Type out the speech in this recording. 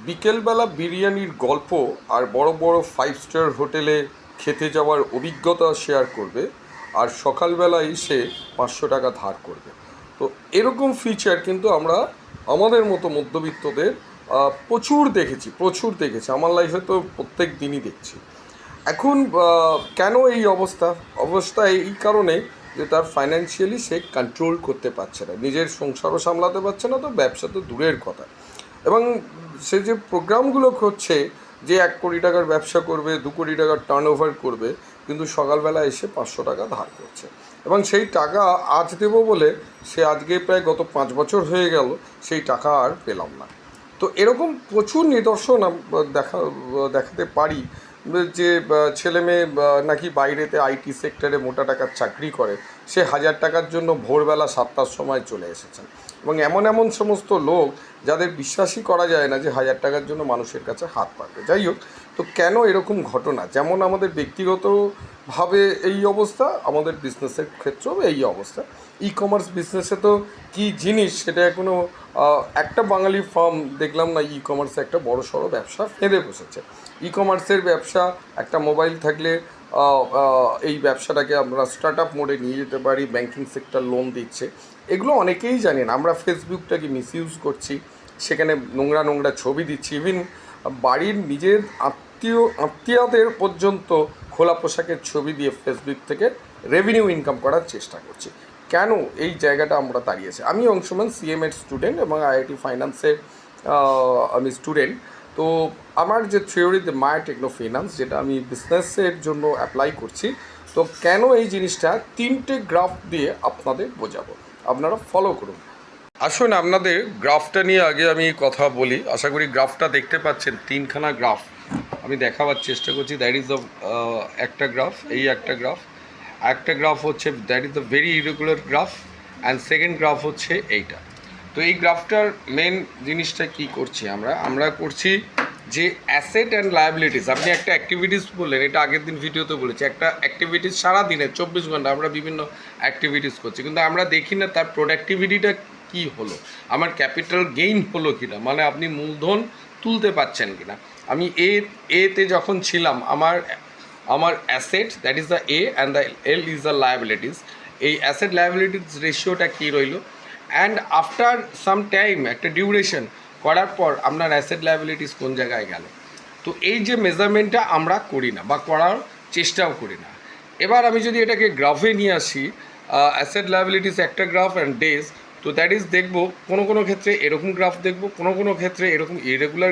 বিকেলবেলা বিরিয়ানির গল্প আর বড় বড় 5 স্টার হোটেলে খেতে যাওয়ার অভিজ্ঞতা শেয়ার করবে, আর সকালবেলায় এসে 500 টাকা ধার করবে। তো এরকম ফিচার কিন্তু আমরা আমাদের মতো মধ্যবিত্তদের প্রচুর দেখেছি আমার লাইফে, তো প্রত্যেক দিনই দেখছি। এখন কেন এই অবস্থা এই কারণে যে তার ফাইন্যান্সিয়ালি সে কন্ট্রোল করতে পারছে না, নিজের সংসারও সামলাতে পারছে না, তো ব্যবসা তো দূরের কথা। এবং সে যে প্রোগ্রামগুলো করছে যে 1 কোটি টাকার ব্যবসা করবে, 2 কোটি টাকার টার্নওভার করবে, কিন্তু সকালবেলা এসে 500 টাকা ধার করছে, এবং সেই টাকা আজ দেবো বলে সে আজকে প্রায় গত 5 বছর হয়ে গেল সেই টাকা আর পেলাম না। তো এরকম প্রচুর নিদর্শন দেখাতে পারি, যে ছেলে মেয়ে নাকি বাইরেতে আইটি সেক্টরে মোটা টাকার চাকরি করে, সে 1000 টাকার জন্য ভোরবেলা 7টার সময় চলে এসেছেন। এবং এমন এমন সমস্ত লোক যাদের বিশ্বাসই করা যায় না যে 1000 টাকার জন্য মানুষের কাছে হাত পাতবে। যাই হোক, তো কেন এরকম ঘটনা, যেমন আমাদের ব্যক্তিগতভাবে এই অবস্থা, আমাদের বিজনেসের ক্ষেত্রেও এই অবস্থা। ই কমার্স বিজনেসে তো কী জিনিস সেটা এখনও একটা বাঙালি ফার্ম দেখলাম না ই কমার্সে একটা বড় সড়ো ব্যবসা ফেলে বসেছে। ই কমার্সের ব্যবসা, একটা মোবাইল থাকলে এই ব্যবসাটাকে আমরা স্টার্ট আপ মোডে নিয়ে যেতে পারি, ব্যাংকিং সেক্টর লোন দিচ্ছে। এগুলো অনেকেই জানেন। আমরা ফেসবুকটাকে মিসইউজ করছি, সেখানে নোংরা নোংরা ছবি দিচ্ছি, ইভিন বাড়ির নিজের আত্মীয়দের পর্যন্ত খোলা পোশাকের ছবি দিয়ে ফেসবুক থেকে রেভিনিউ ইনকাম করার চেষ্টা করছি। কেন এই জায়গাটা আমরা দাঁড়িয়েছি? আমি অংশমান সিএমএর স্টুডেন্ট এবং আইআইটি ফাইন্যান্সের আমি স্টুডেন্ট। তো আমার যে theory the Maya techno finance, যেটা আমি বিজনেসের জন্য অ্যাপ্লাই করছি, তো কেন এই জিনিসটা 3টে গ্রাফ দিয়ে আপনাদের বোঝাবো, আপনারা ফলো করুন। আসুন আপনাদের গ্রাফটা নিয়ে আগে আমি কথা বলি। আশা করি গ্রাফটা দেখতে পাচ্ছেন, 3খানা গ্রাফ আমি দেখাবার চেষ্টা করছি। দ্যাট ইজ দ্য একটা গ্রাফ, এই একটা গ্রাফ হচ্ছে that is the very irregular graph, and second graph হচ্ছে এইটা। তো এই গ্রাফটার মেন জিনিসটা কি করছি আমরা করছি যে অ্যাসেট অ্যান্ড লায়াবিলিটিস। আপনি একটা অ্যাক্টিভিটিস বললেন, এটা আগের দিন ভিডিওতে বলেছি, একটা অ্যাক্টিভিটিস সারাদিনে 24 ঘন্টা আমরা বিভিন্ন অ্যাক্টিভিটিস করছি, কিন্তু আমরা দেখি না তার প্রোডাক্টিভিটিটা কী হলো, আমার ক্যাপিটাল গেইন হলো কি না, মানে আপনি মূলধন তুলতে পারছেন কি না। আমি এতে যখন ছিলাম, আমার asset that is the A and the L is the liabilities. এই অ্যাসেট লায়াবিলিটিস রেশিওটা কী রইল, অ্যান্ড আফটার সাম টাইম একটা ডিউরেশন করার পর আপনার অ্যাসেট লায়াবিলিটিস কোন জায়গায় গেল। তো এই যে মেজারমেন্টটা আমরা করি না বা করার চেষ্টাও করি না। এবার আমি যদি এটাকে গ্রাফে নিয়ে আসি, অ্যাসেট লায়াবিলিটিস একটা গ্রাফ অ্যান্ড ডেজ, তো দ্যাট ইজ দেখবো কোনো ক্ষেত্রে এরকম গ্রাফ দেখবো, কোনো ক্ষেত্রে এরকম ইরেগুলার